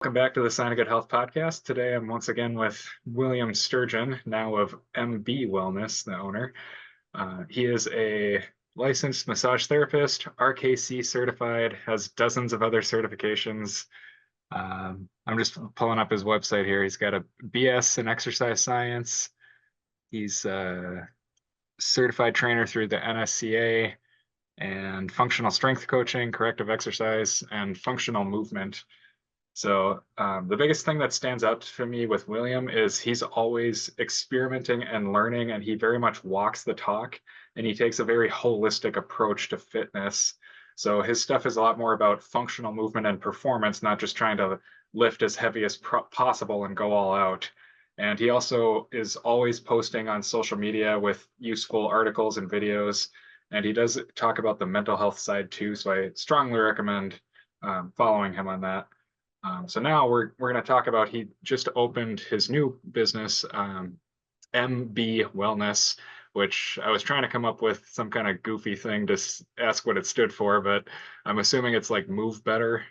Welcome back to the Sign of Good Health podcast. Today I'm once again with William Sturgeon, now of MB Wellness, the owner. He is a licensed massage therapist, RKC certified, has dozens of other certifications. I'm just pulling up his website here. He's got a BS in exercise science. He's a certified trainer through the NSCA and functional strength coaching, corrective exercise, and functional movement. So the biggest thing that stands out to me with William is he's always experimenting and learning, and he very much walks the talk, and he takes a very holistic approach to fitness. So his stuff is a lot more about functional movement and performance, not just trying to lift as heavy as possible and go all out. And he also is always posting on social media with useful articles and videos. And he does talk about the mental health side too. So I strongly recommend following him on that. So now we're going to talk about, he just opened his new business, MB Wellness, which I was trying to come up with some kind of goofy thing to ask what it stood for, but I'm assuming it's like move better.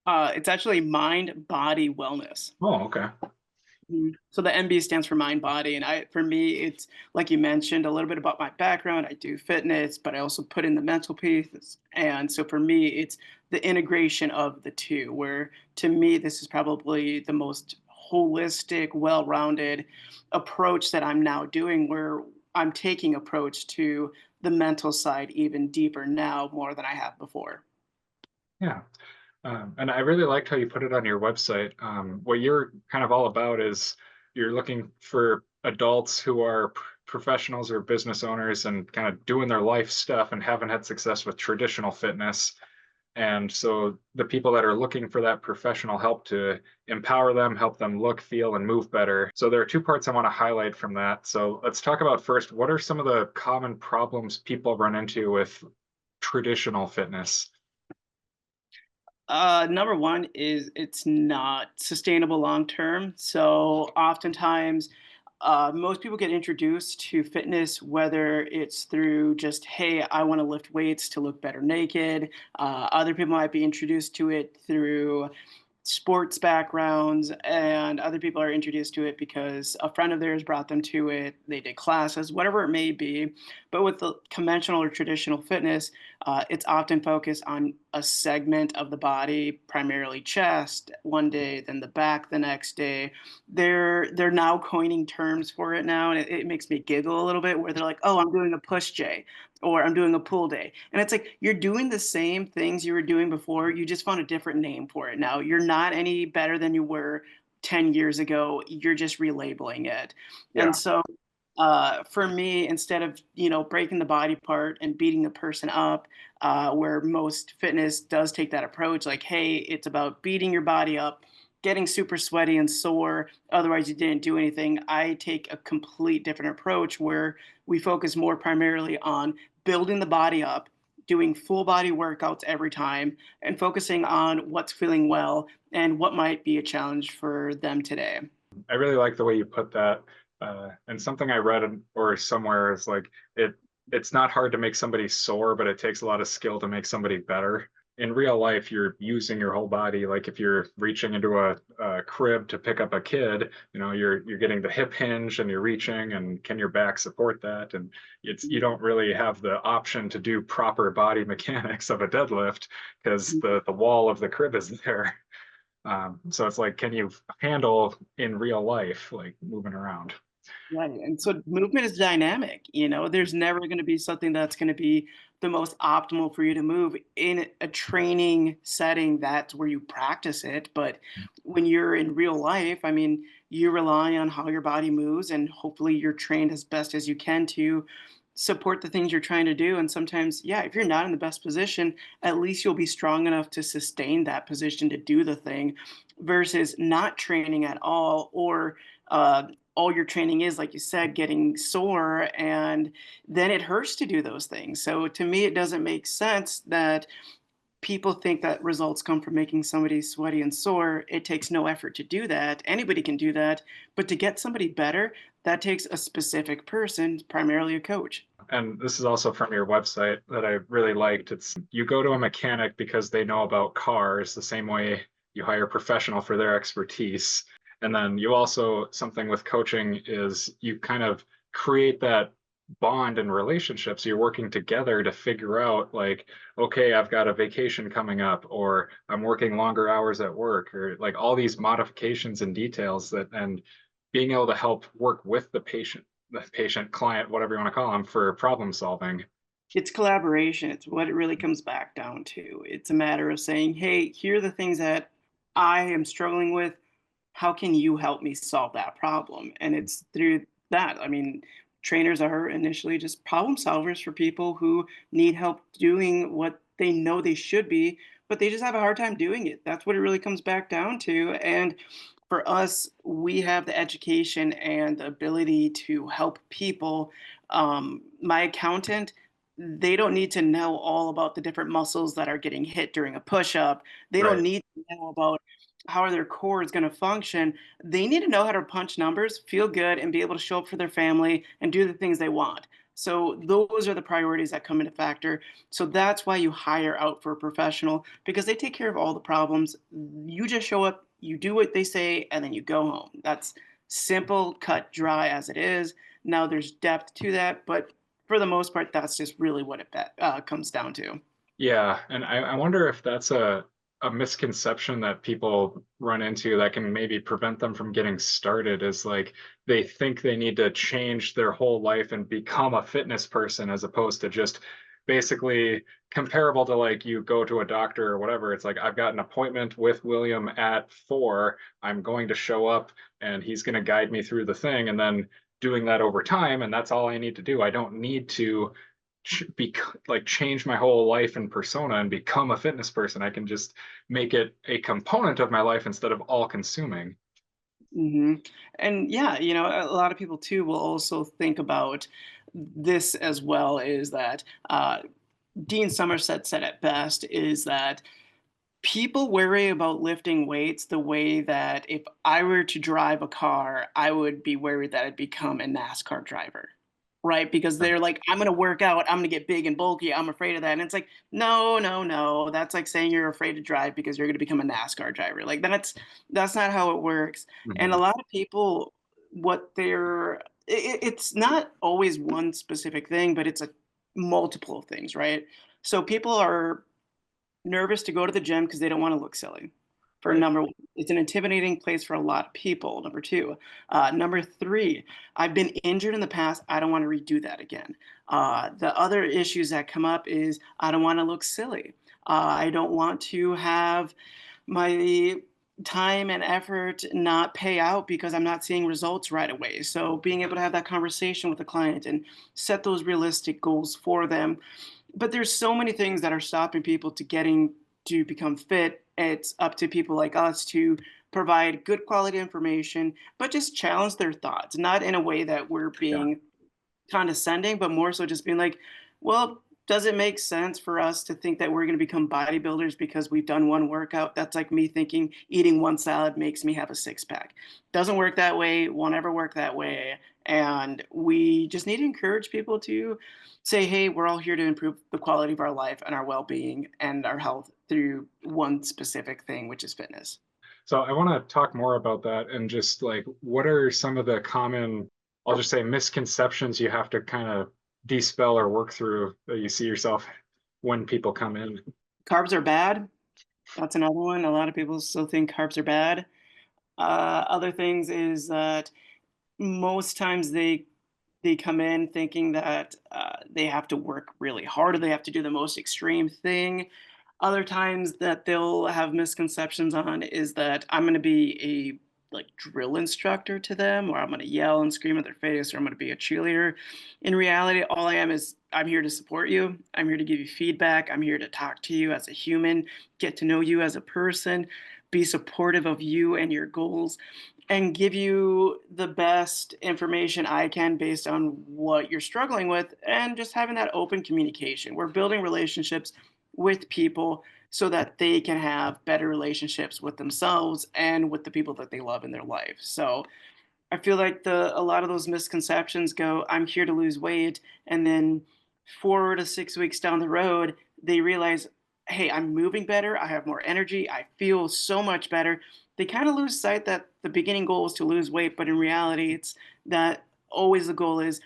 It's actually mind body wellness. Oh, okay. So the MB stands for mind body, and for me, it's like you mentioned a little bit about my background. I do fitness, but I also put in the mental piece, and so for me, it's the integration of the two. Where to me, this is probably the most holistic, well-rounded approach that I'm now doing, where I'm taking approach to the mental side even deeper now, more than I have before. Yeah. And I really liked how you put it on your website. What you're kind of all about is you're looking for adults who are professionals or business owners and kind of doing their life stuff and haven't had success with traditional fitness. And so the people that are looking for that professional help to empower them, help them look, feel, and move better. So there are two parts I want to highlight from that. So let's talk about first, what are some of the common problems people run into with traditional fitness? Number one is it's not sustainable long term. So oftentimes, most people get introduced to fitness, whether it's through just, hey, I want to lift weights to look better naked. Other people might be introduced to it through sports backgrounds, and other people are introduced to it because a friend of theirs brought them to it. They did classes, whatever it may be. But with the conventional or traditional fitness, it's often focused on a segment of the body, primarily chest one day, then the back the next day. They're now coining terms for it now, and it makes me giggle a little bit. Where they're like, "Oh, I'm doing a push J," or "I'm doing a pull day," and it's like you're doing the same things you were doing before. You just found a different name for it now. You're not any better than you were 10 years ago. You're just relabeling it, and Yeah. so for me, instead of breaking the body apart and beating the person up, where most fitness does take that approach, like, hey, it's about beating your body up, getting super sweaty and sore, otherwise you didn't do anything. I take a complete different approach where we focus more primarily on building the body up, doing full body workouts every time, and focusing on what's feeling well and what might be a challenge for them today. I really like the way you put that. And something I read or somewhere is like it's not hard to make somebody sore, but it takes a lot of skill to make somebody better. In real life, you're using your whole body. Like if you're reaching into a crib to pick up a kid, you're getting the hip hinge and you're reaching, and can your back support that? And you don't really have the option to do proper body mechanics of a deadlift because the wall of the crib is there. So it's like, can you handle in real life, like moving around? Right. And so movement is dynamic. There's never going to be something that's going to be the most optimal for you to move in a training setting. That's where you practice it. But when you're in real life, I mean, you rely on how your body moves, and hopefully you're trained as best as you can to support the things you're trying to do. And sometimes, yeah, if you're not in the best position, at least you'll be strong enough to sustain that position to do the thing versus not training at all, or all your training is, like you said, getting sore, and then it hurts to do those things. So to me, it doesn't make sense that people think that results come from making somebody sweaty and sore. It takes no effort to do that. Anybody can do that. But to get somebody better, that takes a specific person, primarily a coach. And this is also from your website that I really liked. It's you go to a mechanic because they know about cars the same way you hire a professional for their expertise. And then you also, something with coaching is you kind of create that bond and relationships. You're working together to figure out, like, okay, I've got a vacation coming up, or I'm working longer hours at work, or like all these modifications and details that, and being able to help work with the patient, client, whatever you want to call them, for problem solving. It's collaboration. It's what it really comes back down to. It's a matter of saying, "Hey, here are the things that I am struggling with. How can you help me solve that problem?" And it's through that. I mean, trainers are initially just problem solvers for people who need help doing what they know they should be, but they just have a hard time doing it. That's what it really comes back down to. And for us, we have the education and the ability to help people. My accountant, they don't need to know all about the different muscles that are getting hit during a push up. They don't Right. need to know about how their core is going to function. They need to know how to punch numbers, feel good, and be able to show up for their family and do the things they want. So those are the priorities that come into factor. So that's why you hire out for a professional, because they take care of all the problems. You just show up, you do what they say, and then you go home. That's simple, cut, dry as it is. Now there's depth to that, but for the most part, that's just really what it comes down to. Yeah, and I wonder if that's a misconception that people run into that can maybe prevent them from getting started, is like they think they need to change their whole life and become a fitness person, as opposed to just basically comparable to, like, you go to a doctor or whatever. It's like, I've got an appointment with William at 4. I'm going to show up and he's going to guide me through the thing, and then doing that over time, and that's all I need to do. I don't need to be like change my whole life and persona and become a fitness person. I can just make it a component of my life instead of all consuming. hmm And yeah, a lot of people too will also think about this as well. Is that Dean Somerset said it best? Is that people worry about lifting weights the way that if I were to drive a car, I would be worried that I'd become a NASCAR driver. Right? Because they're like, I'm going to work out, I'm going to get big and bulky, I'm afraid of that. And it's like, no, no, no. That's like saying you're afraid to drive because you're going to become a NASCAR driver. Like that's not how it works. And a Mhm. lot of people, it's not always one specific thing, but it's a multiple of things, right? So people are nervous to go to the gym because they don't want to look silly. For Right. number one, it's an intimidating place for a lot of people. Number two, number three, I've been injured in the past. I don't want to redo that again. The other issues that come up is I don't want to look silly. I don't want to have my time and effort not pay out because I'm not seeing results right away. So being able to have that conversation with the client and set those realistic goals for them, but there's so many things that are stopping people to getting to become fit. It's up to people like us to provide good quality information, but just challenge their thoughts, not in a way that we're Yeah. being condescending, but more so just being like, well, does it make sense for us to think that we're going to become bodybuilders because we've done one workout? That's like me thinking eating one salad makes me have a six pack. Doesn't work that way, won't ever work that way. And we just need to encourage people to say, hey, we're all here to improve the quality of our life and our well being and our health through one specific thing, which is fitness. So I want to talk more about that, and just like, what are some of the common, I'll just say, misconceptions you have to kind of dispel or work through that you see yourself when people come in? Carbs are bad. That's another one. A lot of people still think carbs are bad. Other things is that most times they come in thinking that they have to work really hard or they have to do the most extreme thing. Other times that they'll have misconceptions on is that I'm going to be a like drill instructor to them, or I'm going to yell and scream at their face, or I'm going to be a cheerleader. In reality, all I am is I'm here to support you. I'm here to give you feedback. I'm here to talk to you as a human, get to know you as a person, be supportive of you and your goals, and give you the best information I can based on what you're struggling with, and just having that open communication. We're building relationships with people so that they can have better relationships with themselves and with the people that they love in their life. So I feel like the a lot of those misconceptions go, I'm here to lose weight, and then 4 to 6 weeks down the road, they realize, hey, I'm moving better, I have more energy, I feel so much better. They kind of lose sight that the beginning goal is to lose weight, but in reality, it's that always the goal is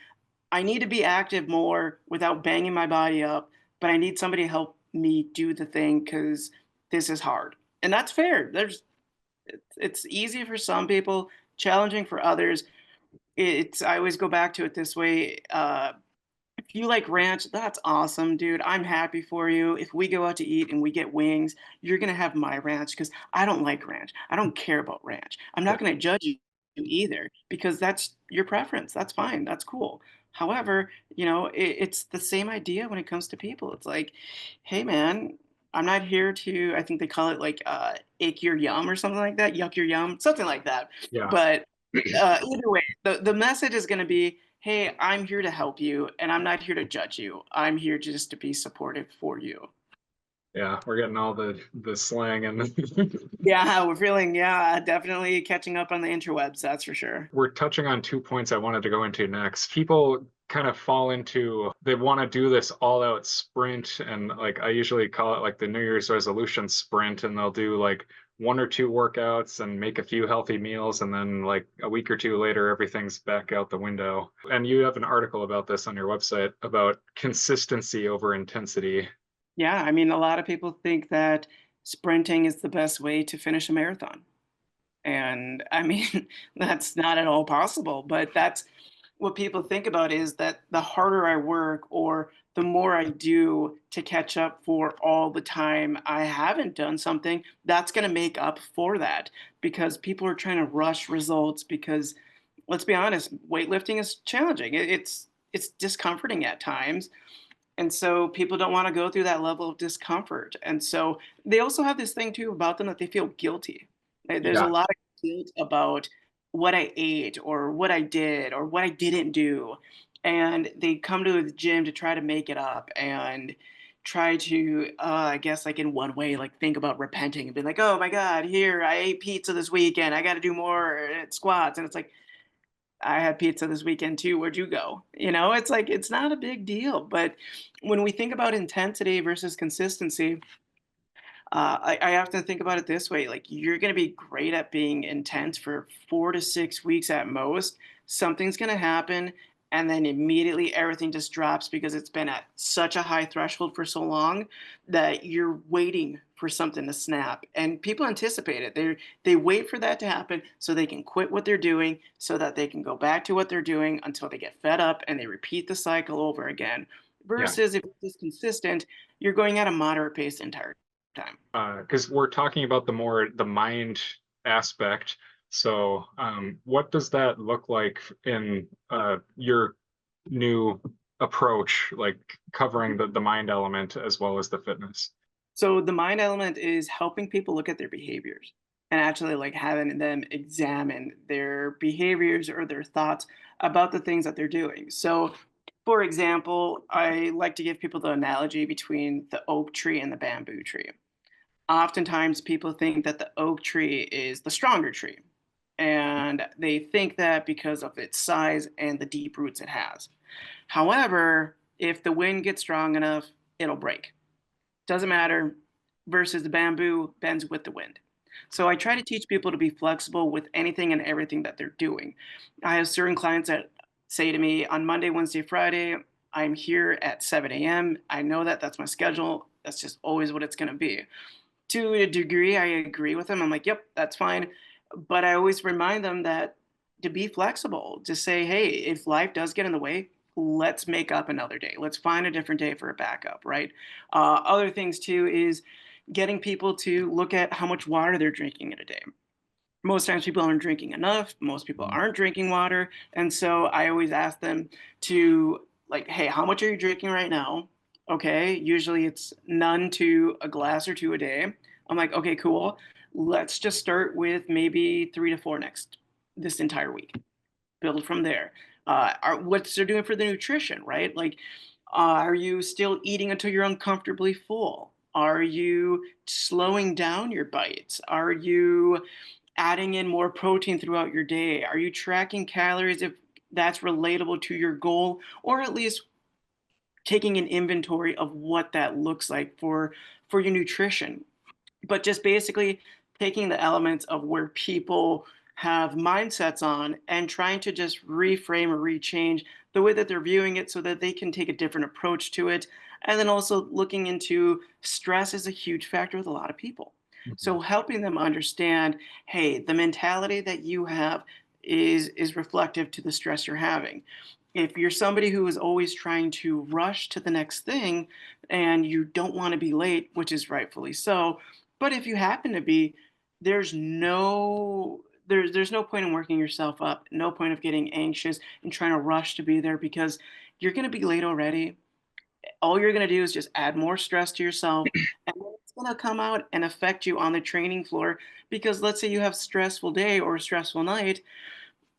I need to be active more without banging my body up, but I need somebody to help me do the thing because this is hard. And that's fair. It's easy for some people, challenging for others. It's I always go back to it this way. If you like ranch, that's awesome, dude. I'm happy for you. If we go out to eat and we get wings, you're gonna have my ranch because I don't like ranch. I don't care about ranch. I'm Yeah. not gonna judge you either because that's your preference. That's fine. That's cool. However, it's the same idea when it comes to people. It's like, hey, man, I'm not here to. I think they call it like ache your yum or something like that, yuck your yum, something like that. Yeah. But either way, the message is going to be, hey, I'm here to help you, and I'm not here to judge you. I'm here just to be supportive for you. Yeah, we're getting all the slang and Yeah, we're feeling, yeah, definitely catching up on the interwebs, that's for sure. we're touching on 2 points I wanted to go into next. People kind of fall into they want to do this all out sprint, and like I usually call it like the New Year's resolution sprint, and they'll do like one or two workouts and make a few healthy meals, and then like a week or two later everything's back out the window. And you have an article about this on your website about consistency over intensity. Yeah, I mean, a lot of people think that sprinting is the best way to finish a marathon. And I mean, that's not at all possible, but that's what people think about is that the harder I work or the more I do to catch up for all the time I haven't done something, that's going to make up for that because people are trying to rush results because let's be honest, weightlifting is challenging. It's discomforting at times. And so people don't want to go through that level of discomfort. And so they also have this thing too about them that they feel guilty. There's a Yeah. lot of guilt about what I ate or what I did or what I didn't do. And they come to the gym to try to make it up and try to, I guess, like in one way, like think about repenting and be like, oh my God, here, I ate pizza this weekend. I got to do more squats. And it's like, I had pizza this weekend too. Where'd you go? It's like it's not a big deal. But when we think about intensity versus consistency, I often think about it this way: like you're going to be great at being intense for 4 to 6 weeks at most. Something's going to happen, and then immediately everything just drops because it's been at such a high threshold for so long that you're waiting for something to snap. And people anticipate it. They wait for that to happen so they can quit what they're doing, so that they can go back to what they're doing until they get fed up and they repeat the cycle over again. Yeah. Versus if it's consistent, you're going at a moderate pace the entire time. Because we're talking about the mind aspect. So, what does that look like in your new approach, like covering the mind element as well as the fitness? So the mind element is helping people look at their behaviors and actually like having them examine their behaviors or their thoughts about the things that they're doing. So, for example, I like to give people the analogy between the oak tree and the bamboo tree. Oftentimes, people think that the oak tree is the stronger tree, and they think that because of its size and the deep roots it has. However, if the wind gets strong enough, it'll break. Doesn't matter, versus the bamboo bends with the wind. So I try to teach people to be flexible with anything and everything that they're doing. I have certain clients that say to me on Monday, Wednesday, Friday, I'm here at 7 a.m. I know that that's my schedule. That's just always what it's going to be. To a degree, I agree with them. I'm like, yep, that's fine. But I always remind them that to be flexible, to say, hey, if life does get in the way, let's make up another day. Let's find a different day for a backup, right? Other things too is getting people to look at how much water they're drinking in a day. Most times people aren't drinking enough. Most people Mhm. aren't drinking water. And so I always ask them to, like, hey, how much are you drinking right now? Okay. Usually it's none to a glass or two a day. I'm like, okay, cool. Let's just start with maybe 3 to 4 next this entire week. Build from there. What they're doing for the nutrition, right? Like, are you still eating until you're uncomfortably full? Are you slowing down your bites? Are you adding in more protein throughout your day? Are you tracking calories if that's relatable to your goal, or at least taking an inventory of what that looks like for for your nutrition, but just basically taking the elements of where people have mindsets on and trying to just reframe or rechange the way that they're viewing it so that they can take a different approach to it. And then also looking into stress is a huge factor with a lot of people. Mhm. So helping them understand, hey, the mentality that you have is reflective to the stress you're having. If you're somebody who is always trying to rush to the next thing and you don't want to be late, which is rightfully so, but if you happen to be, there's no point in working yourself up, no point of getting anxious and trying to rush to be there because you're going to be late already. All you're going to do is just add more stress to yourself, and then it's going to come out and affect you on the training floor because let's say you have stressful day or a stressful night,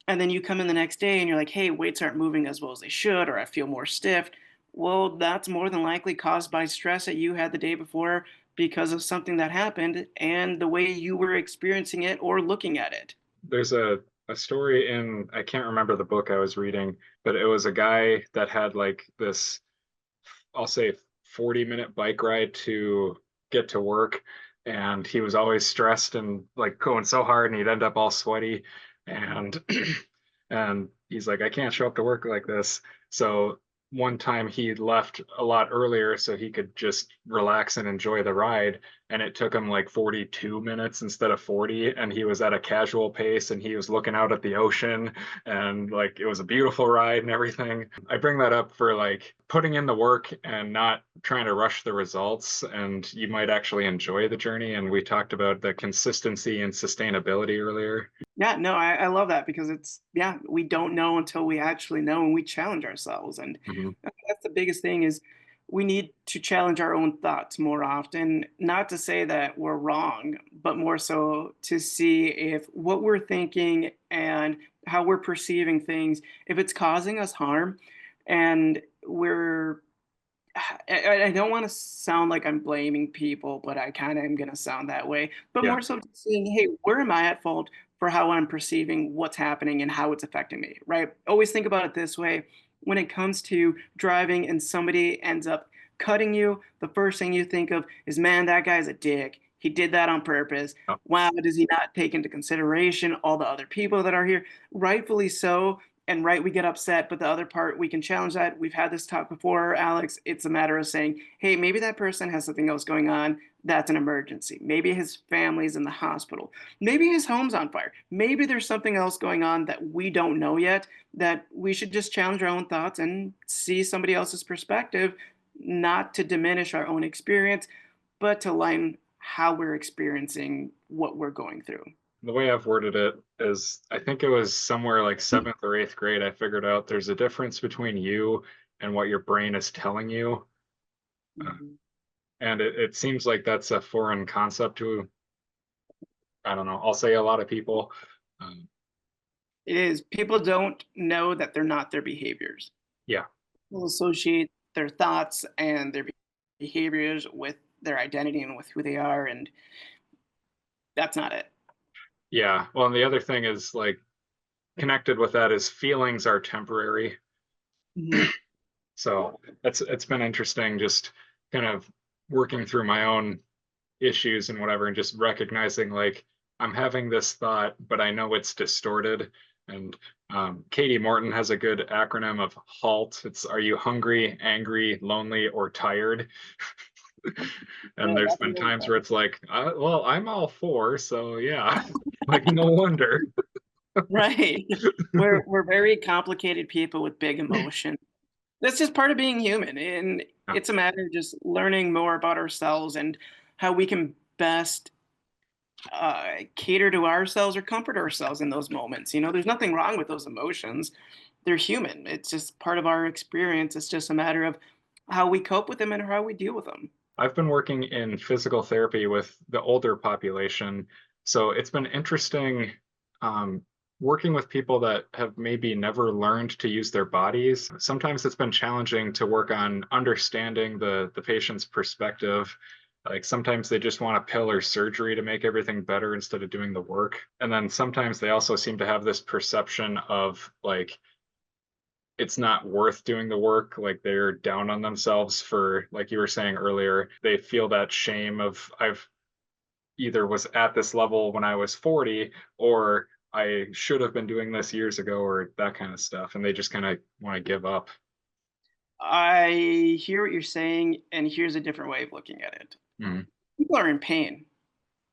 and then you come in the next day and you're like, hey, weights aren't moving as well as they should, or I feel more stiff. Well, that's more than likely caused by stress that you had the day before because of something that happened and the way you were experiencing it or looking at it. There's a story in, I can't remember the book I was reading, but it was a guy that had like this, I'll say, 40-minute bike ride to get to work, and he was always stressed and like going so hard, and he'd end up all sweaty, and and he's like, I can't show up to work like this. So one time he left a lot earlier so he could just relax and enjoy the ride, and it took him like 42 minutes instead of 40, and he was at a casual pace and he was looking out at the ocean, and like it was a beautiful ride and everything. I bring that up for like putting in the work and not trying to rush the results, and you might actually enjoy the journey. And we talked about the consistency and sustainability earlier. Yeah, no, I love that because it's, yeah, we don't know until we actually know and we challenge ourselves. And Mhm. that's the biggest thing is we need to challenge our own thoughts more often, not to say that we're wrong, but more so to see if what we're thinking and how we're perceiving things, if it's causing us harm and we're I don't want to sound like I'm blaming people, but I kind of am going to sound that way. But Yeah. more so just saying, hey, where am I at fault for how I'm perceiving what's happening and how it's affecting me, right? Always think about it this way. When it comes to driving and somebody ends up cutting you, the first thing you think of is, man, that guy's a dick. He did that on purpose. Oh, Wow, does he not take into consideration all the other people that are here? Rightfully so, and right, we get upset, but the other part, we can challenge that. We've had this talk before, Alex. It's a matter of saying, hey, maybe that person has something else going on. That's an emergency. Maybe his family's in the hospital. Maybe his home's on fire. Maybe there's something else going on that we don't know yet, that we should just challenge our own thoughts and see somebody else's perspective, not to diminish our own experience, but to align how we're experiencing what we're going through. the way I've worded it is, I think it was somewhere like seventh or eighth grade, I figured out there's a difference between you and what your brain is telling you. Uh, Mhm. and it seems like that's a foreign concept to, I don't know, I'll say a lot of people. Um, It is. People don't know that they're not their behaviors. yeah. People associate their thoughts and their behaviors with their identity and with who they are, and that's not it. Yeah. Well, and the other thing is like connected with that is feelings are temporary. Mhm. So it's been interesting just kind of working through my own issues and whatever, and just recognizing like I'm having this thought, but I know it's distorted. And Katie Morton has a good acronym of HALT. It's, are you hungry, angry, lonely, or tired? Yeah, And there's that's a been really times good. where it's like, well, I'm all four, so yeah, like no wonder. Right. We're very complicated people with big emotion. That's just part of being human, and Yeah. it's a matter of just learning more about ourselves and how we can best cater to ourselves or comfort ourselves in those moments. You know, there's nothing wrong with those emotions. They're human. It's just part of our experience. It's just a matter of how we cope with them and how we deal with them. I've been working in physical therapy with the older population. So it's been interesting um, working with people that have maybe never learned to use their bodies. Sometimes it's been challenging to work on understanding the patient's perspective. Like sometimes they just want a pill or surgery to make everything better instead of doing the work. And then sometimes they also seem to have this perception of like it's not worth doing the work. Like they're down on themselves for, like you were saying earlier, they feel that shame of I've either was at this level when I was 40, or I should have been doing this years ago, or that kind of stuff. And they just kind of want to give up. I hear what you're saying, and here's a different way of looking at it. Mhm. People are in pain.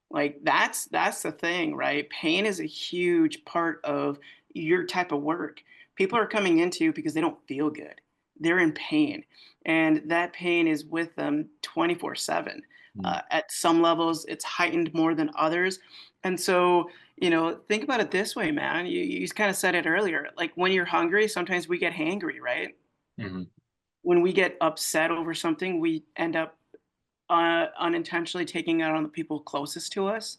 Like that's the thing, right? Pain is a huge part of your type of work. People are coming into you because they don't feel good. They're in pain, and that pain is with them 24/7. Mhm. At some levels, it's heightened more than others, and so think about it this way, man. You kind of said it earlier. Like when you're hungry, sometimes we get hangry, right? Mhm. When we get upset over something, we end up unintentionally taking out on the people closest to us.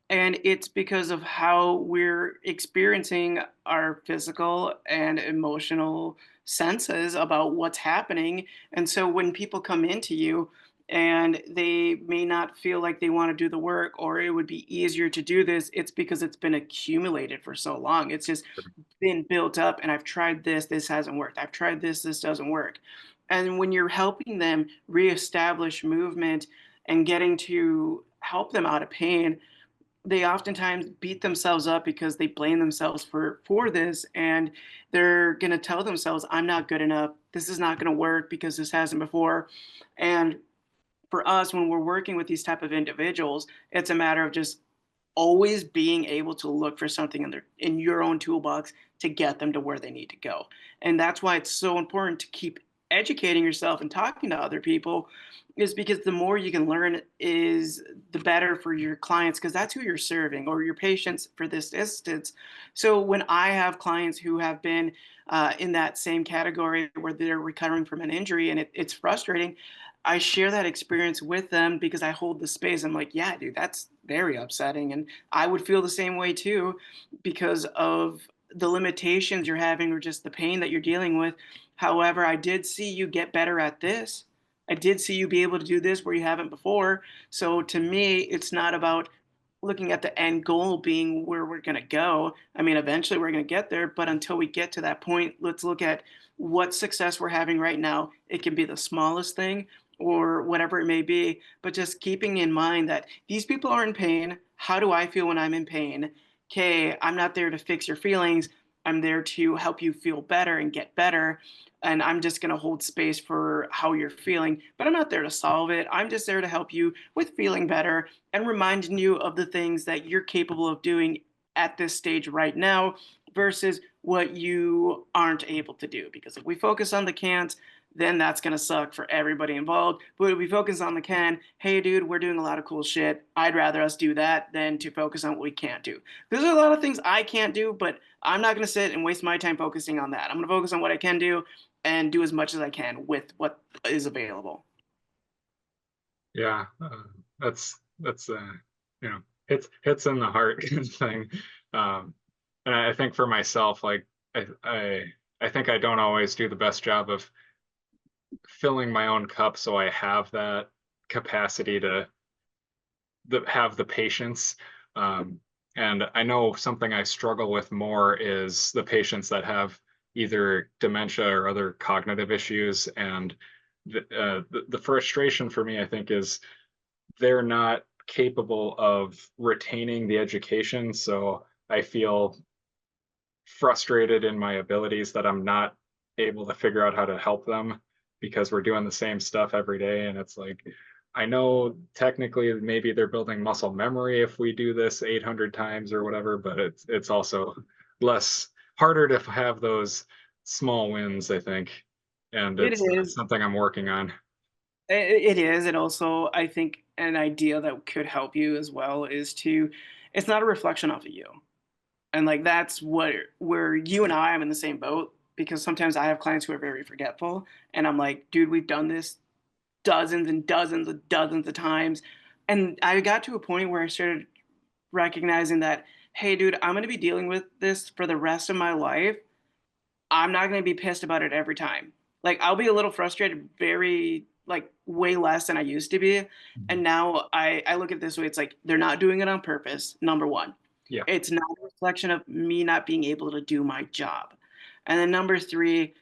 And it's because of how we're experiencing our physical and emotional senses about what's happening. And so when people come into you and they may not feel like they want to do the work, or it would be easier to do this, it's because it's been accumulated for so long. It's just been built up, and I've tried this hasn't worked. I've tried this doesn't work. And when you're helping them reestablish movement and getting to help them out of pain, they oftentimes beat themselves up because they blame themselves for this, and they're going to tell themselves, I'm not good enough, this is not going to work because this hasn't before. And for us, when we're working with these type of individuals, it's a matter of just always being able to look for something in your own toolbox to get them to where they need to go. And that's why it's so important to keep educating yourself and talking to other people, is because the more you can learn is the better for your clients, because that's who you're serving, or your patients for this instance. So when I have clients who have been in that same category where they're recovering from an injury and it's frustrating, I share that experience with them because I hold the space. I'm like, yeah, dude, that's very upsetting. And I would feel the same way too, because of the limitations you're having or just the pain that you're dealing with. However, I did see you get better at this. I did see you be able to do this where you haven't before. So to me, it's not about looking at the end goal being where we're going to go. I mean, eventually we're going to get there, but until we get to that point, let's look at what success we're having right now. It can be the smallest thing or whatever it may be, but just keeping in mind that these people are in pain. How do I feel when I'm in pain? Okay, I'm not there to fix your feelings. I'm there to help you feel better and get better. And I'm just going to hold space for how you're feeling, but I'm not there to solve it. I'm just there to help you with feeling better and reminding you of the things that you're capable of doing at this stage right now versus what you aren't able to do. Because if we focus on the can'ts, then that's going to suck for everybody involved. But if we focus on the can, hey, dude, we're doing a lot of cool shit. I'd rather us do that than to focus on what we can't do. There's a lot of things I can't do, but I'm not going to sit and waste my time focusing on that. I'm going to focus on what I can do and do as much as I can with what is available. Yeah, that's you know, hits in the heart kind of thing. And I think for myself, like I think I don't always do the best job of filling my own cup, so I have that capacity to have the patience. Um, and I know something I struggle with more is the patients that have either dementia or other cognitive issues. And the frustration for me, I think, is they're not capable of retaining the education. So I feel frustrated in my abilities that I'm not able to figure out how to help them because we're doing the same stuff every day. And it's like, I know technically maybe they're building muscle memory if we do this 800 times or whatever, but it's also less harder to have those small wins, I think. And It it's is. something I'm working on. It is, and also I think an idea that could help you as well is to, it's not a reflection off of you, and like that's what where you and I am in the same boat, because sometimes I have clients who are very forgetful, and I'm like, dude, we've done this dozens and dozens and dozens of times, and I got to a point where I started recognizing that, hey, dude, I'm going to be dealing with this for the rest of my life. I'm not going to be pissed about it every time. Like I'll be a little frustrated, very like way less than I used to be. Mhm. And now I look at it this way. It's like they're not doing it on purpose. Number one, Yeah. it's not a reflection of me not being able to do my job. And then number three,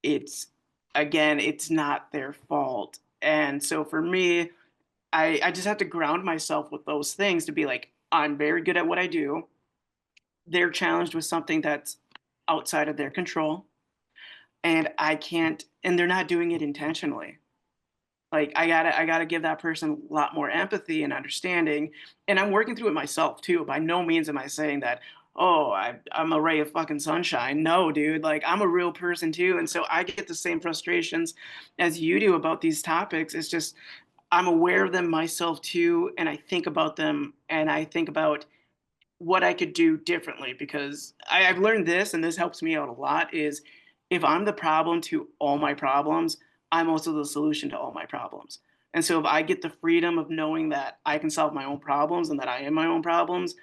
it's again, it's not their fault. And so for me, I just have to ground myself with those things to be like, I'm very good at what I do. They're challenged with something that's outside of their control. And I can't, and they're not doing it intentionally. Like I gotta give that person a lot more empathy and understanding. And I'm working through it myself too. By no means am I saying that, oh, I'm a ray of fucking sunshine. No, dude. Like I'm a real person too. And so I get the same frustrations as you do about these topics. It's just I'm aware of them myself too. And I think about them and I think about what I could do differently because I've learned this, and this helps me out a lot, is if I'm the problem to all my problems, I'm also the solution to all my problems. And so if I get the freedom of knowing that I can solve my own problems and that I am my own problems,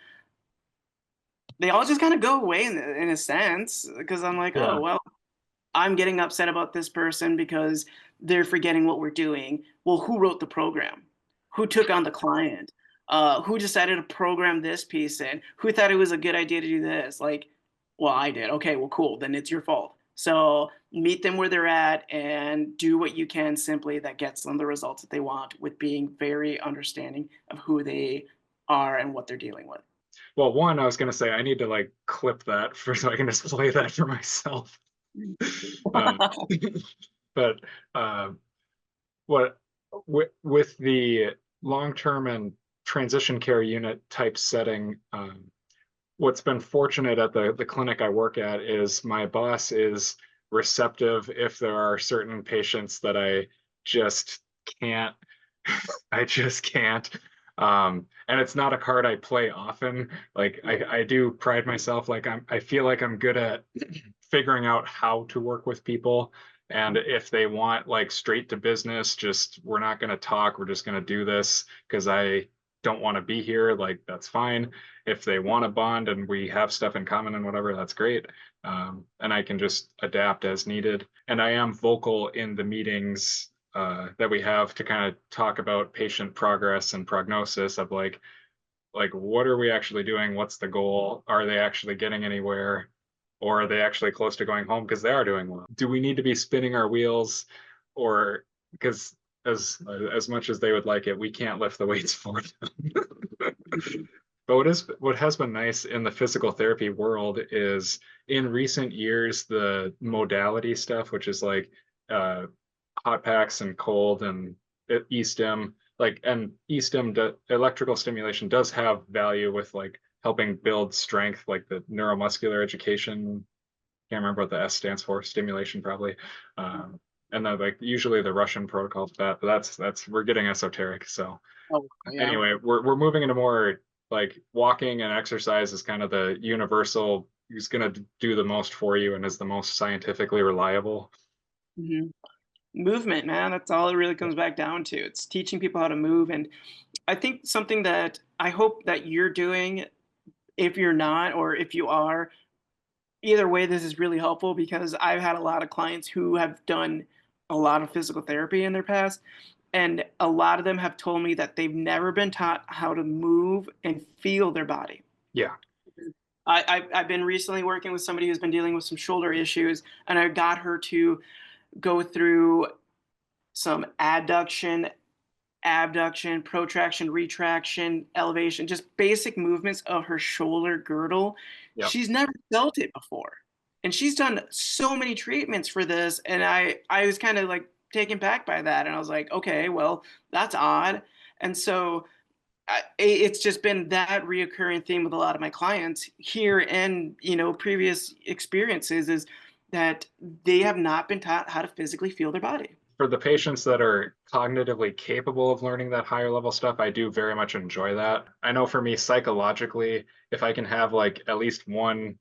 they all just kind of go away in a sense because I'm like, oh, Yeah. well, I'm getting upset about this person because they're forgetting what we're doing. Well, who wrote the program? Who took on the client? Who decided to program this piece in? Who thought it was a good idea to do this? Like, well, I did. Okay, well, cool. Then it's your fault. So meet them where they're at and do what you can simply that gets them the results that they want with being very understanding of who they are and what they're dealing with. Well, one, I was gonna say I need to like clip that for so I can just play that for myself. Uh, but uh, what with the long-term and transition care unit type setting, what's been fortunate at the clinic I work at is my boss is receptive if there are certain patients that just can't I just can't. And it's not a card I play often. Like I do pride myself, like I feel like I'm good at figuring out how to work with people. And if they want like straight to business, just we're not going to talk, we're just going to do this because I don't want to be here, like that's fine. If they want to bond and we have stuff in common and whatever, that's great. And I can just adapt as needed. And I am vocal in the meetings that we have to kind of talk about patient progress and prognosis of like what are we actually doing? What's the goal? Are they actually getting anywhere? Or are they actually close to going home because they are doing well? Do we need to be spinning our wheels? Or because as much as they would like it, we can't lift the weights for them. But what has been nice in the physical therapy world is in recent years the modality stuff, which is like uh, hot packs and cold and e-stim, like and electrical stimulation does have value with like helping build strength, like the neuromuscular education. Can't remember what the S stands for, stimulation probably. And then like usually the Russian protocol for that, but that's we're getting esoteric. So Oh, yeah. anyway, we're moving into more like walking and exercise is kind of the universal who's going to do the most for you and is the most scientifically reliable. Mhm. Movement, man. That's all it really comes back down to. It's teaching people how to move. And I think something that I hope that you're doing, if you're not, or if you are, either way, this is really helpful because I've had a lot of clients who have done a lot of physical therapy in their past. And a lot of them have told me that they've never been taught how to move and feel their body. Yeah. I've been recently working with somebody who's been dealing with some shoulder issues, and I got her to go through some adduction, abduction, protraction, retraction, elevation, just basic movements of her shoulder girdle. Yep. She's never felt it before. And she's done so many treatments for this. And I was kind of like taken back by that. And I was like, okay, well, that's odd. And so it's just been that reoccurring theme with a lot of my clients here and, previous experiences is that they have not been taught how to physically feel their body. For the patients that are cognitively capable of learning that higher level stuff, I do very much enjoy that. I know for me, psychologically, if I can have like at least one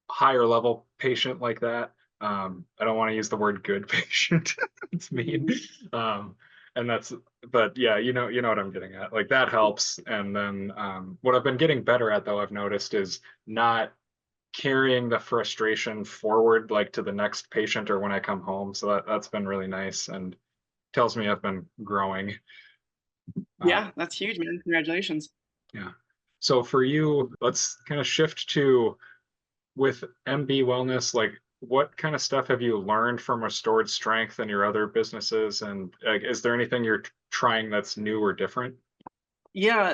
higher level patient like that, I don't want to use the word good patient. It's mean. Um, and that's, but yeah, you know what I'm getting at. Like that helps. And then what I've been getting better at though, I've noticed is not carrying the frustration forward like to the next patient or when I come home. So that's been really nice and tells me I've been growing. Uh, Yeah, that's huge, man. Congratulations. yeah. So for you, let's kind of shift to with MB Wellness, like what kind of stuff have you learned from Restored Strength and your other businesses? And like, is there anything you're trying that's new or different? Yeah,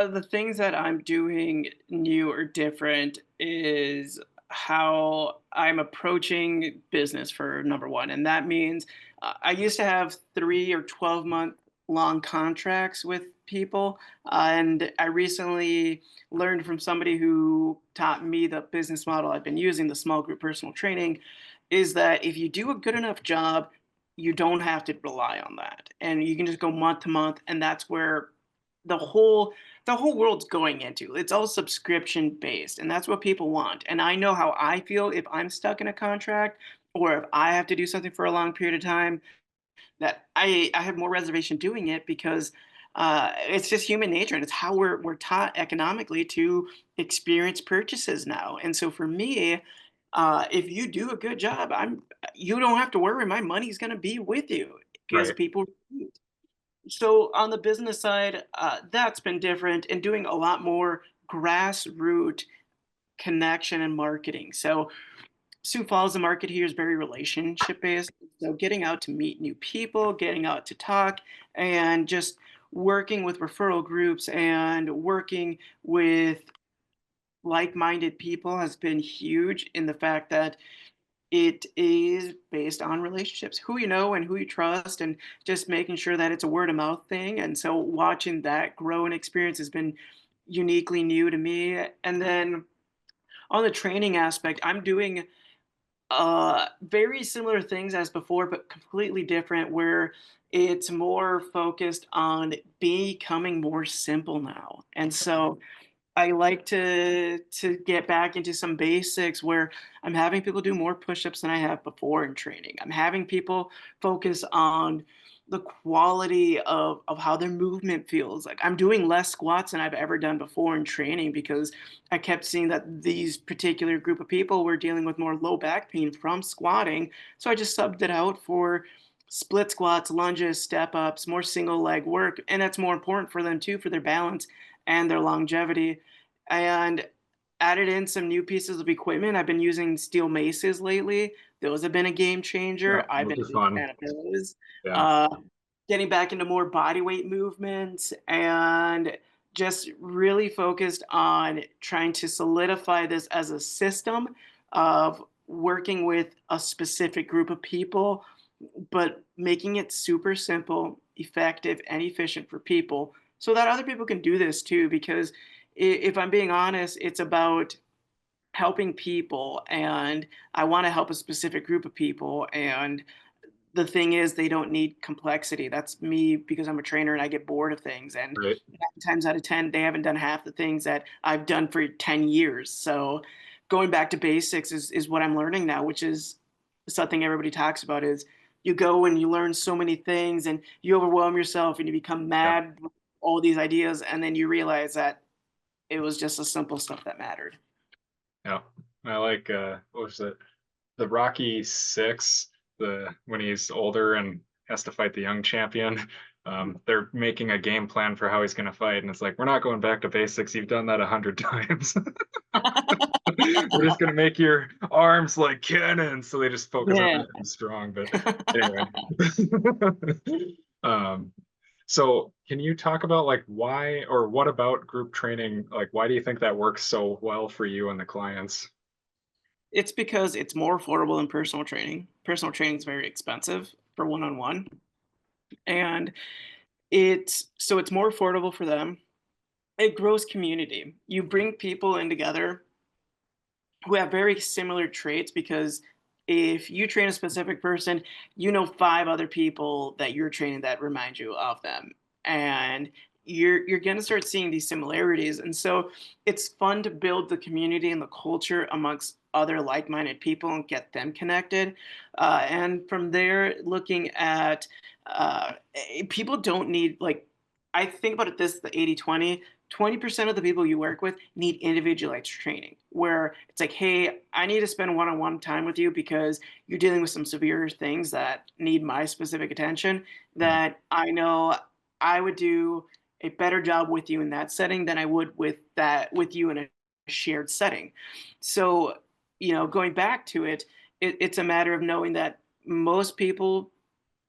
the things that I'm doing new or different is how I'm approaching business for number one. And that means I used to have 3 or 12 month long contracts with people. And I recently learned from somebody who taught me the business model I've been using, the small group personal training, is that if you do a good enough job, you don't have to rely on that. And you can just go month to month. And that's where the whole the whole world's going into. It's all subscription based, and that's what people want. And I know how I feel if I'm stuck in a contract or if I have to do something for a long period of time, that I have more reservation doing it because it's just human nature, and it's how we're taught economically to experience purchases now. And so for me, if you do a good job, you don't have to worry. My money's going to be with you because Right. people. So on the business side, that's been different and doing a lot more grassroots connection and marketing. So Sioux Falls, the market here is very relationship based. So getting out to meet new people, getting out to talk, and just working with referral groups and working with like-minded people has been huge in the fact that it is based on relationships, who you know and who you trust, and just making sure that it's a word of mouth thing. And so watching that grow and experience has been uniquely new to me. And then on the training aspect, I'm doing very similar things as before, but completely different, where it's more focused on becoming more simple now. And so I like to get back into some basics where I'm having people do more push-ups than I have before in training. I'm having people focus on the quality of how their movement feels. Like I'm doing less squats than I've ever done before in training because I kept seeing that these particular group of people were dealing with more low back pain from squatting. So I just subbed it out for split squats, lunges, step ups, more single leg work. And that's more important for them too, for their balance and their longevity, and added in some new pieces of equipment. I've been using steel maces lately. Those have been a game Yeah, changer. I've those been are a big fun. fan of those. Yeah. Uh, Getting back into more body weight movements and just really focused on trying to solidify this as a system of working with a specific group of people, but making it super simple, effective, and efficient for people so that other people can do this too. Because if I'm being honest, it's about helping people, and I want to help a specific group of people. And the thing is, they don't need complexity. That's me because I'm a trainer and I get bored of things. And Right. 9 times out of 10, they haven't done half the things that I've done for 10 years. So going back to basics is what I'm learning now, which is something everybody talks about is you go and you learn so many things and you overwhelm yourself and you become Yeah. mad with all these ideas. And then you realize that it was just the simple stuff that mattered. Yeah. I like what was it? The Rocky Six, the when he's older and has to fight the young champion. They're making a game plan for how he's going to fight, and it's like we're not going back to basics. You've done that 100 times. We're just going to make your arms like cannons, so they just focus on Yeah. making strong. But anyway, um, so can you talk about like why or what about group training? Like, why do you think that works so well for you and the clients? It's because it's more affordable than personal training. Personal training is very expensive for one-on-one, and it's more affordable for them. It grows community. You bring people in together who have very similar traits because if you train a specific person, you know 5 other people that you're training that remind you of them. And you're going to start seeing these similarities. And so it's fun to build the community and the culture amongst other like-minded people and get them connected. And from there, looking at people don't need like I think about it this the 80-20. 20% of the people you work with need individualized training where it's like, hey, I need to spend one-on-one time with you because you're dealing with some severe things that need my specific attention, Mhm. that I know I would do a better job with you in that setting than I would with you in a shared setting. So going back to it, it's a matter of knowing that most people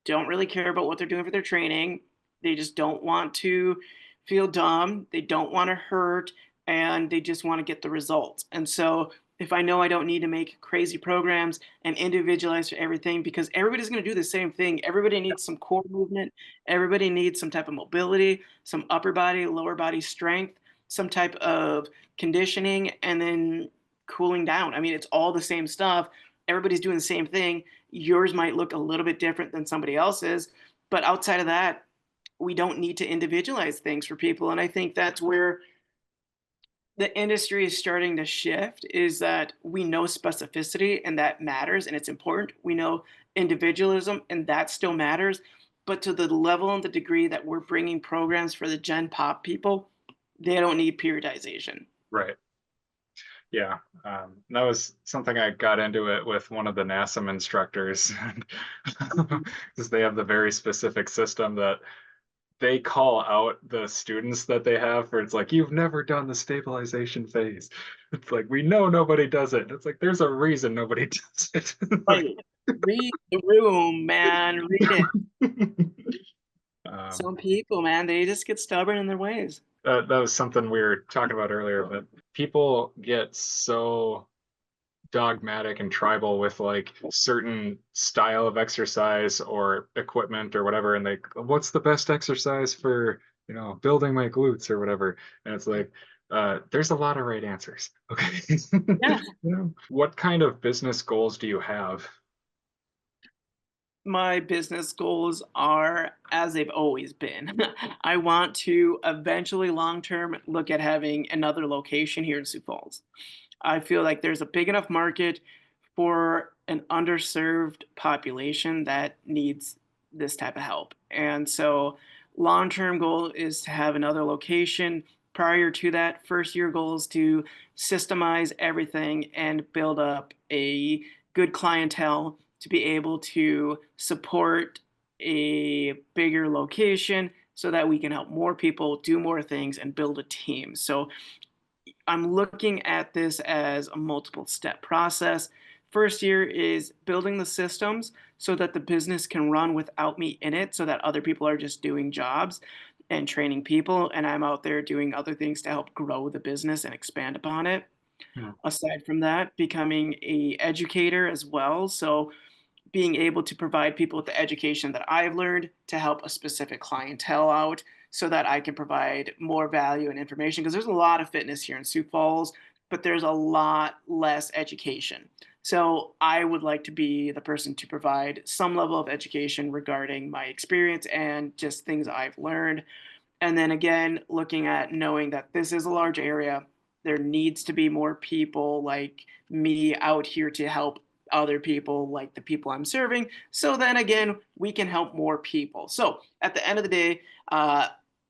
don't really care about what they're doing for their training. They just don't want to feel dumb. They don't want to hurt, and they just want to get the results. And so, if I know I don't need to make crazy programs and individualize for everything, because everybody's going to do the same thing. Everybody needs some core movement. Everybody needs some type of mobility, some upper body, lower body strength, some type of conditioning, and then cooling down. I mean, it's all the same stuff. Everybody's doing the same thing. Yours might look a little bit different than somebody else's, but outside of that, we don't need to individualize things for people. And I think that's where the industry is starting to shift, is that we know specificity and that matters and it's important. We know individualism and that still matters. But to the level and the degree that we're bringing programs for the Gen Pop people, they don't need periodization. Right. Yeah. That was something I got into it with one of the NASM instructors, because they have the very specific system that they call out the students that they have, where it's like, you've never done the stabilization phase. It's like, we know nobody does it. It's like, there's a reason nobody does it. Right. Read the room, man. Read it. um, Some people, man, they just get stubborn in their ways. that was something we were talking about earlier, but people get so dogmatic and tribal with like certain style of exercise or equipment or whatever, and they, what's the best exercise for, building my glutes or whatever, and it's like, there's a lot of right answers. Okay. Yeah. What kind of business goals do you have? My business goals are as they've always been. I want to eventually long term look at having another location here in Sioux Falls. I feel like there's a big enough market for an underserved population that needs this type of help. And so, long term goal is to have another location. Prior to that, first year goal is to systemize everything and build up a good clientele to be able to support a bigger location so that we can help more people do more things and build a team. So I'm looking at this as a multiple step process. First year is building the systems so that the business can run without me in it, so that other people are just doing jobs and training people, and I'm out there doing other things to help grow the business and expand upon it. Hmm. Aside from that, becoming a educator as well. So being able to provide people with the education that I've learned to help a specific clientele out so that I can provide more value and information. Because there's a lot of fitness here in Sioux Falls, but there's a lot less education. So I would like to be the person to provide some level of education regarding my experience and just things I've learned. And then again, looking at knowing that this is a large area, there needs to be more people like me out here to help other people like the people I'm serving. So then again, we can help more people. So at the end of the day,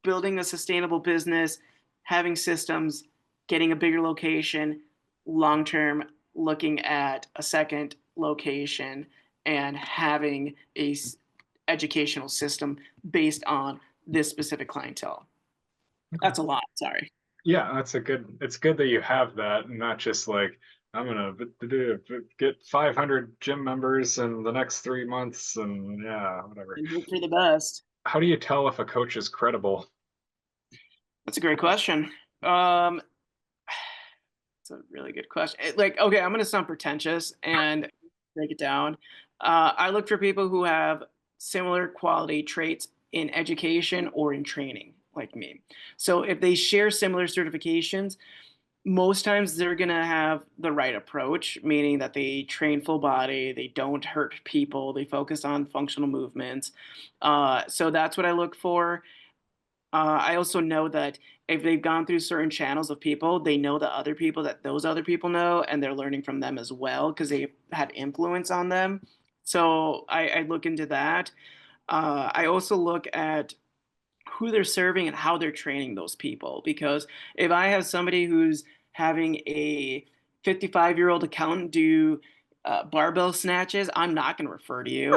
building a sustainable business, having systems, getting a bigger location, long term, looking at a second location, and having a educational system based on this specific clientele. Okay. That's a lot. Sorry. Yeah, it's good that you have that, and not just like, I'm gonna get 500 gym members in the next 3 months, and yeah, whatever. And hope for the best. How do you tell if a coach is credible? That's a great question. Um, it's a really good question. Like, okay, I'm gonna sound pretentious and break it down. I look for people who have similar quality traits in education or in training, like me. So if they share similar certifications, most times they're going to have the right approach, meaning that they train full body, they don't hurt people, they focus on functional movements. So that's what I look for. I also know that if they've gone through certain channels of people, they know the other people that those other people know, and they're learning from them as well because they had influence on them. So I look into that. I also look at who they're serving and how they're training those people. Because if I have somebody who's having a 55-year-old accountant do barbell snatches, I'm not going to refer to you.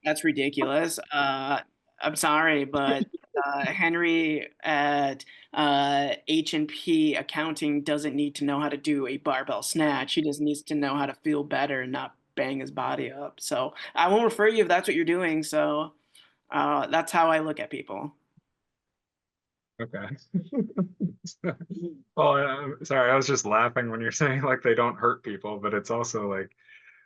That's ridiculous. I'm sorry, but Henry at H&P accounting doesn't need to know how to do a barbell snatch. He just needs to know how to feel better and not bang his body up. So I won't refer you if that's what you're doing. So that's how I look at people. Okay. Well, sorry, I was just laughing when you're saying like they don't hurt people, but it's also like,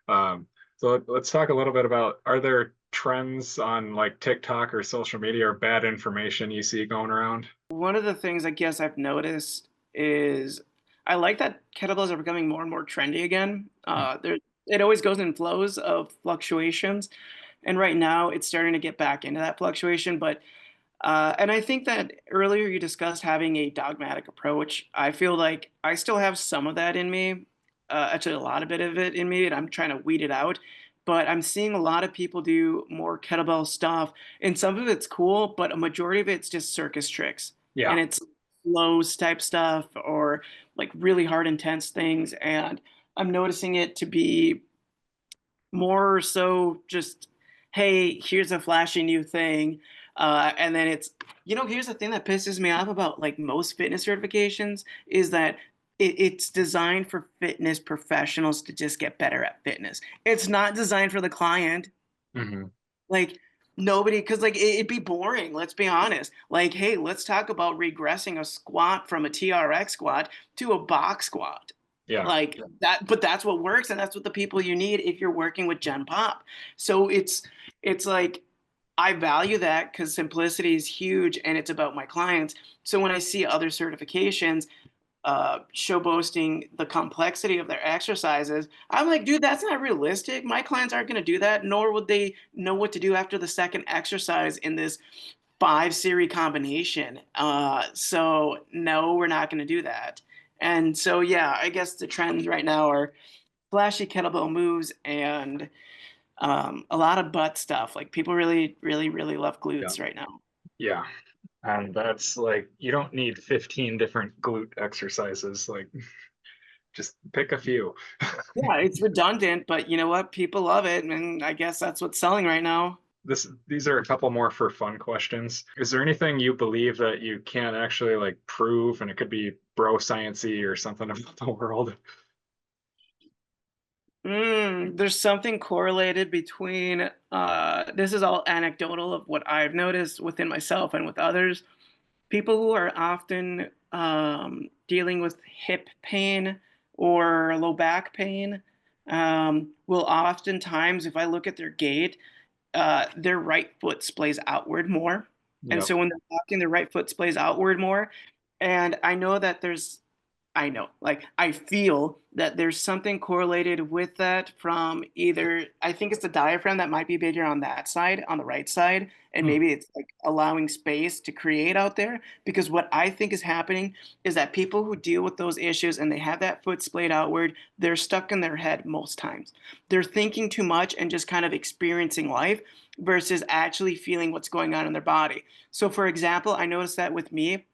um, so let's talk a little bit about, are there trends on like TikTok or social media or bad information you see going around? One of the things I guess I've noticed is I like that kettlebells are becoming more and more trendy again. It always goes in flows of fluctuations, and right now it's starting to get back into that fluctuation. But and I think that earlier you discussed having a dogmatic approach. I feel like I still have some of that in me, actually a lot of bit of it in me, and I'm trying to weed it out. But I'm seeing a lot of people do more kettlebell stuff, and some of it's cool, but a majority of it's just circus tricks, Yeah. and it's flows type stuff or like really hard, intense things. And I'm noticing it to be more so just, hey, here's a flashy new thing. And then it's, here's the thing that pisses me off about like most fitness certifications is that it's designed for fitness professionals to just get better at fitness. It's not designed for the client. Hmm. Like, nobody, because like it'd be boring. Let's be honest. Like, hey, let's talk about regressing a squat from a TRX squat to a box squat Yeah. like that, but that's what works, and that's what the people you need if you're working with Gen Pop. So it's like I value that because simplicity is huge and it's about my clients. So when I see other certifications show boasting the complexity of their exercises, I'm like, dude, that's not realistic. My clients aren't going to do that, nor would they know what to do after the second exercise in this 5 series combination. So no, we're not going to do that. And so yeah, I guess the trends right now are flashy kettlebell moves and a lot of butt stuff. Like people really, really, really love Yeah. glutes right now. Yeah. And that's like, you don't need 15 different glute exercises. Like, just pick a few. Yeah, it's redundant, but you know what? People love it, and I guess that's what's selling right now. These are a couple more for fun questions. Is there anything you believe that you can't actually like prove, and it could be bro sciency or something about the world? There's something correlated between this is all anecdotal of what I've noticed within myself and with others. People who are often dealing with hip pain or low back pain will oftentimes, if I look at their gait, their right foot splays outward more. And Yep. so when they're walking, their right foot splays outward more. And I know that like I feel that there's something correlated with that from either I think it's the diaphragm that might be bigger on that side, on the right side, and Hmm. maybe it's like allowing space to create out there. Because what I think is happening is that people who deal with those issues and they have that foot splayed outward, they're stuck in their head most times. They're thinking too much and just kind of experiencing life versus actually feeling what's going on in their body. So, for example, I noticed that with me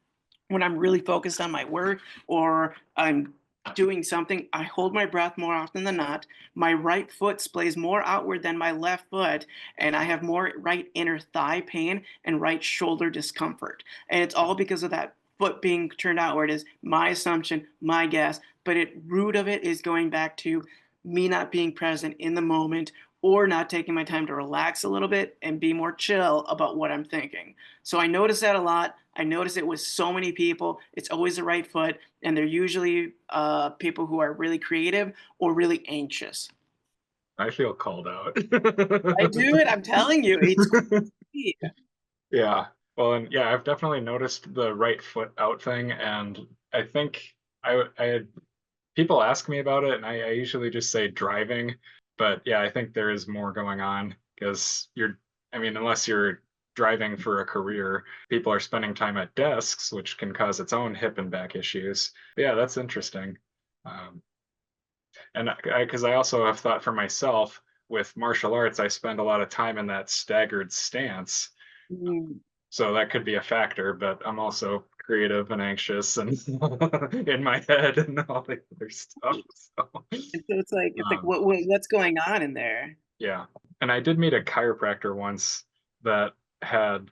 when I'm really focused on my work or I'm doing something, I hold my breath more often than not. My right foot splays more outward than my left foot, and I have more right inner thigh pain and right shoulder discomfort. And it's all because of that foot being turned outward is my assumption, my guess, but root of it is going back to me not being present in the moment or not taking my time to relax a little bit and be more chill about what I'm thinking. So I notice that a lot. I notice it with so many people. It's always the right foot, and they're usually people who are really creative or really anxious. I feel called out. I do it. I'm telling you, it's crazy. Yeah. Well, and yeah, I've definitely noticed the right foot out thing, and I think I had people ask me about it, and I usually just say driving. But yeah, I think there is more going on because I mean, unless you're driving for a career, people are spending time at desks, which can cause its own hip and back issues. But yeah, that's interesting. Um, and because I also have thought for myself with martial arts, I spend a lot of time in that staggered stance. Mm. So that could be a factor, but I'm also creative and anxious and in my head and all the other stuff. So, And so it's like um, what's going on in there? yeah. And I did meet a chiropractor once that had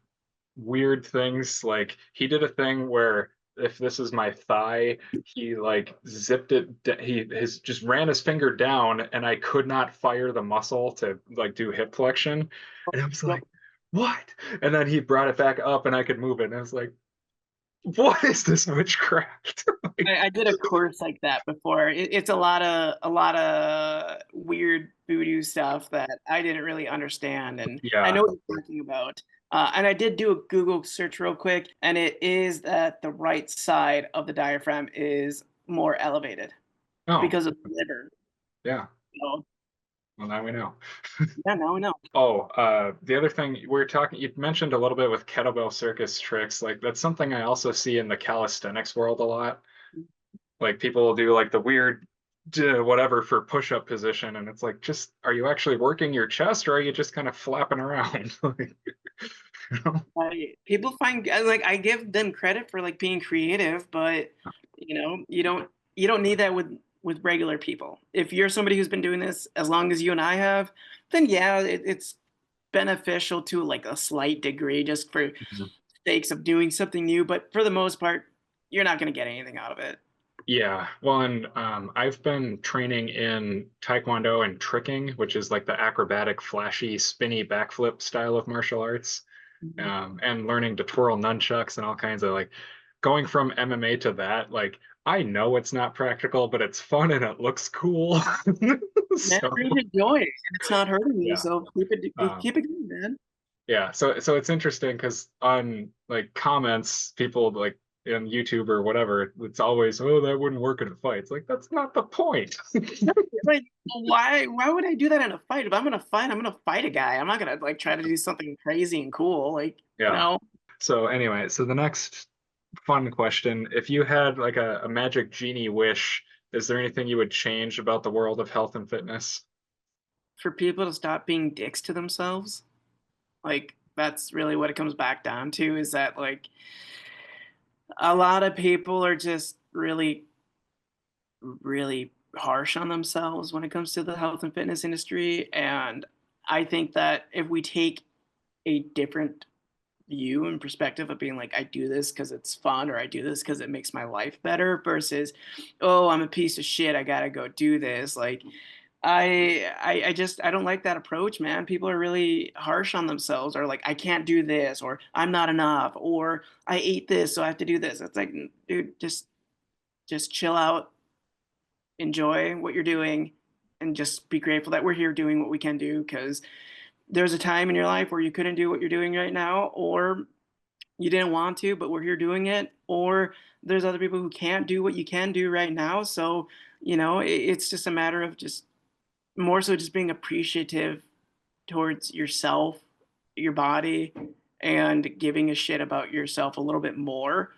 weird things. Like he did a thing where if this is my thigh, he like zipped it. He his just ran his finger down, and I could not fire the muscle to like do hip flexion. And I was Yep. like, "What?" And then he brought it back up, and I could move it. And I was like, "What is this witchcraft?" Like, I did a course like that before. It's a lot of weird voodoo stuff that I didn't really understand, and I yeah. know what you're talking about. And I did do a Google search real quick, and it is that the right side of the diaphragm is more elevated Oh, because of the liver. yeah. So Well, now we know. yeah, now I know. Oh, the other thing we were talking, you mentioned a little bit with kettlebell circus tricks. Like that's something I also see in the calisthenics world a lot. Like people will do like the weird whatever for push-up position, and it's like, just are you actually working your chest, or are you just kind of flapping around? Like, you know? People find like I give them credit for like being creative, but you don't need that with regular people. If you're somebody who's been doing this as long as you and I have, then yeah, it's beneficial to like a slight degree just for Mhm. sakes of doing something new. But for the most part, you're not going to get anything out of it. Yeah, well, and I've been training in Taekwondo and tricking, which is like the acrobatic, flashy, spinny backflip style of martial arts. Mhm. And learning to twirl nunchucks and all kinds of like going from MMA to that. Like I know it's not practical, but it's fun and it looks cool. Man, So bring you joy, and it's not hurting you, yeah, so um, keep it going, man. yeah. So it's interesting because on like comments, people like in YouTube or whatever, it's always, oh, that wouldn't work in a fight. It's like that's not the point. Like, why would I do that in a fight? If I'm gonna fight, I'm gonna fight a guy. I'm not gonna like try to do something crazy and cool. Like, Yeah. So anyway, so the next fun question, if you had like a magic genie wish, is there anything you would change about the world of health and fitness? for people to stop being dicks to themselves, like that's really what it comes back down to. Is that like a lot of people are just really harsh on themselves when it comes to the health and fitness industry, and I think that if we take a different view and perspective of being like, I do this because it's fun or I do this because it makes my life better versus, oh, I'm a piece of shit. I gotta go do this. Like, I don't like that approach, man. People are really harsh on themselves, or like, I can't do this, or I'm not enough, or I ate this, so I have to do this. It's like, dude, just chill out, enjoy what you're doing, and just be grateful that we're here doing what we can do. Because there's a time in your life where you couldn't do what you're doing right now, or you didn't want to, but we're here doing it. Or there's other people who can't do what you can do right now. So, it's just a matter of just more so just being appreciative towards yourself, your body, and giving a shit about yourself a little bit more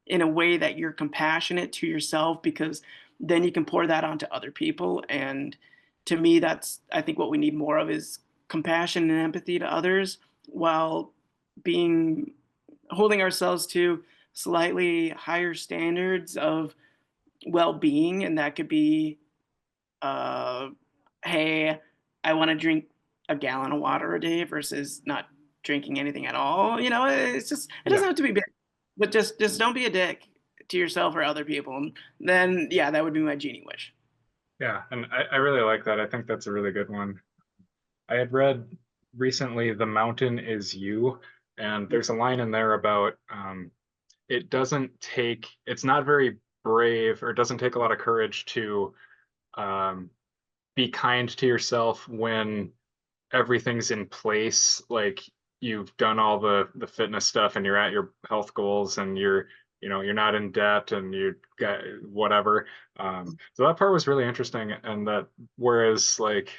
in a way that you're compassionate to yourself, because then you can pour that onto other people. And to me, that's, I think, what we need more of is compassion and empathy to others, while being holding ourselves to slightly higher standards of well-being. And that could be, uh, hey, I want to drink a gallon of water a day versus not drinking anything at all. It's just, it doesn't Yeah. have to be big, but just don't be a dick to yourself or other people. And then yeah, that would be my genie wish. Yeah. And I really like that. I think that's a really good one. I had read recently The Mountain Is You, and there's a line in there about it doesn't take, it's not very brave, or it doesn't take a lot of courage to um, be kind to yourself when everything's in place, like you've done all the fitness stuff and you're at your health goals and you're not in debt and you got whatever. So that part was really interesting, and that whereas like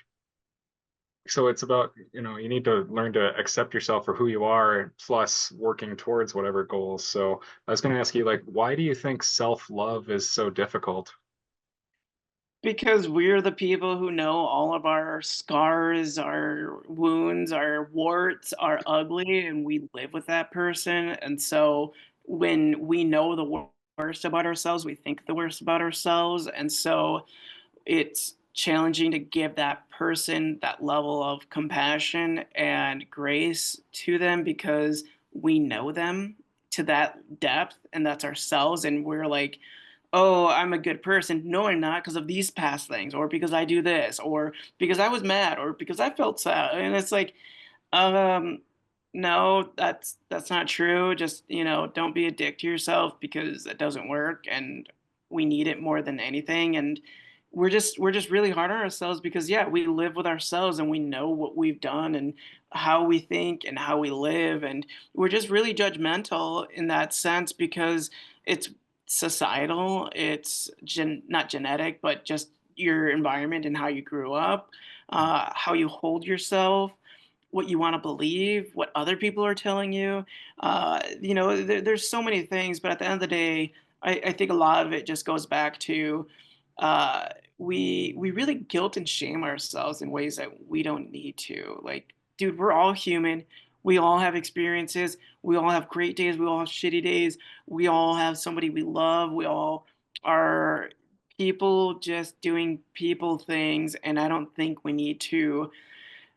so it's about you need to learn to accept yourself for who you are plus working towards whatever goals. So I was going to ask you, like, why do you think self-love is so difficult? Because we're the people who know all of our scars, our wounds, our warts are ugly, and we live with that person. And so when we know the worst about ourselves, we think the worst about ourselves. And so it's challenging to give that person that level of compassion and grace to them, because we know them to that depth, and that's ourselves, and we're like, "Oh, I'm a good person." No, I'm not because of these past things, or because I do this, or because I was mad, or because I felt sad. And it's like, um, no, that's not true. Just, don't be a dick to yourself because it doesn't work and we need it more than anything. And we're just really hard on ourselves because yeah, we live with ourselves and we know what we've done and how we think and how we live, and we're just really judgmental in that sense because it's societal, it's not genetic, but just your environment and how you grew up, how you hold yourself, what you want to believe, what other people are telling you. There's so many things, but at the end of the day, I think a lot of it just goes back to uh, we really guilt and shame ourselves in ways that we don't need to. Like, dude, we're all human. We all have experiences. We all have great days. We all have shitty days. We all have somebody we love. We all are people just doing people things. And I don't think we need to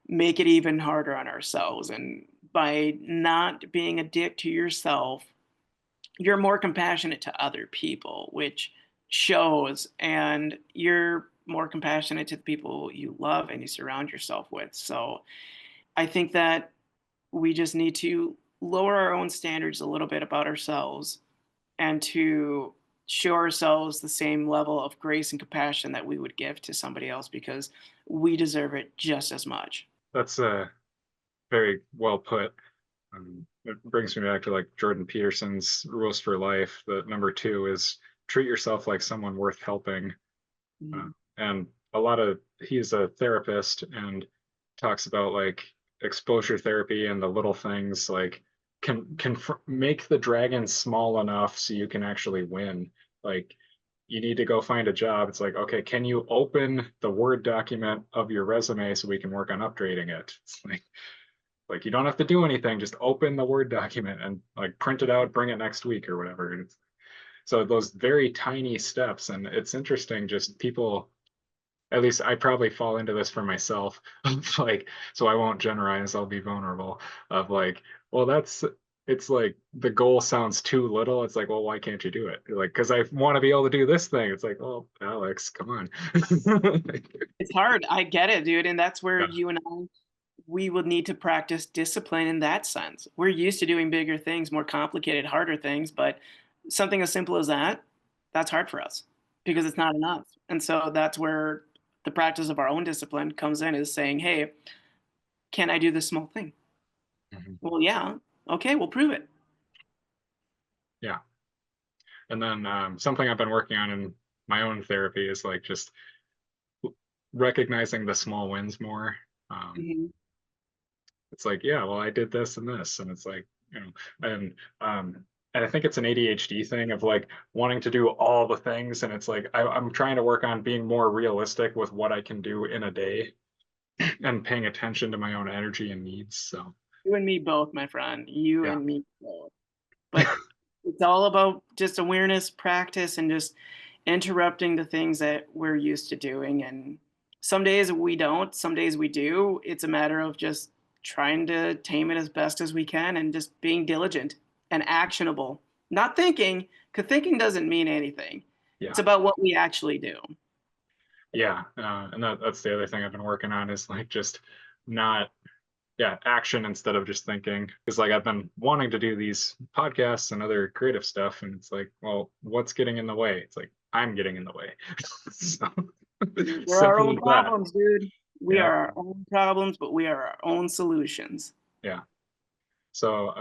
make it even harder on ourselves. And by not being a dick to yourself, you're more compassionate to other people, which shows, and you're more compassionate to the people you love and you surround yourself with. So I think that we just need to lower our own standards a little bit about ourselves and to show ourselves the same level of grace and compassion that we would give to somebody else because we deserve it just as much. That's very well put. It brings me back to like Jordan Peterson's rules for life. The number two is treat yourself like someone worth helping. Uh, Mhm. and a lot of he's a therapist and talks about like exposure therapy and the little things like can make the dragon small enough so you can actually win. Like you need to go find a job. It's like, okay, can you open the Word document of your resume so we can work on upgrading it? It's like you don't have to do anything, just open the Word document and like print it out, bring it next week or whatever. So those very tiny steps, and it's interesting, just people, at least I probably fall into this for myself, like, so I won't generalize, I'll be vulnerable, of like, well, it's like the goal sounds too little. It's like, well, why can't you do it? Like, because I want to be able to do this thing. It's like, well, Alex, come on. It's hard. I get it, dude. And that's where Yeah. you and I, we would need to practice discipline in that sense. We're used to doing bigger things, more complicated, harder things, but something as simple as that, that's hard for us because it's not enough. And so that's where the practice of our own discipline comes in, is saying, hey, can I do this small thing? Mhm. Well, yeah. Okay, we'll prove it. Yeah. And then something I've been working on in my own therapy is like just recognizing the small wins more. Um, Mhm. it's like, yeah, well, I did this and this, and it's like, and um, and I think it's an ADHD thing of like wanting to do all the things, and it's like I'm trying to work on being more realistic with what I can do in a day and paying attention to my own energy and needs. So You and me both, my friend. You yeah, and me both. But it's all about just awareness, practice, and just interrupting the things that we're used to doing. And some days we don't, some days we do. It's a matter of just trying to tame it as best as we can and just being diligent and actionable. Not thinking, because thinking doesn't mean anything. It's yeah, about what we actually do. yeah, and that's the other thing I've been working on is like just not yeah action instead of just thinking because like I've been wanting to do these podcasts and other creative stuff and it's like well what's getting in the way it's like I'm getting in the way so We're our simple own as that problems, dude. We yeah are our own problems, but we are our own solutions. yeah so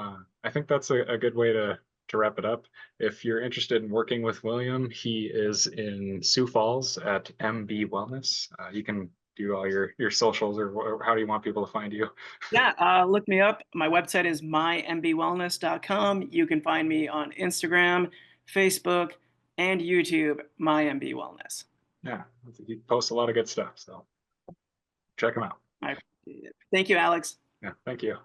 I think that's a good way to wrap it up. If you're interested in working with William, he is in Sioux Falls at MB Wellness. You can do all your socials or how do you want people to find you? Yeah, look me up. My website is mymbwellness.com. You can find me on Instagram, Facebook, and YouTube, MyMB Wellness. Yeah, he posts a lot of good stuff so check him out. I appreciate it. Thank you, Alex. Yeah, thank you.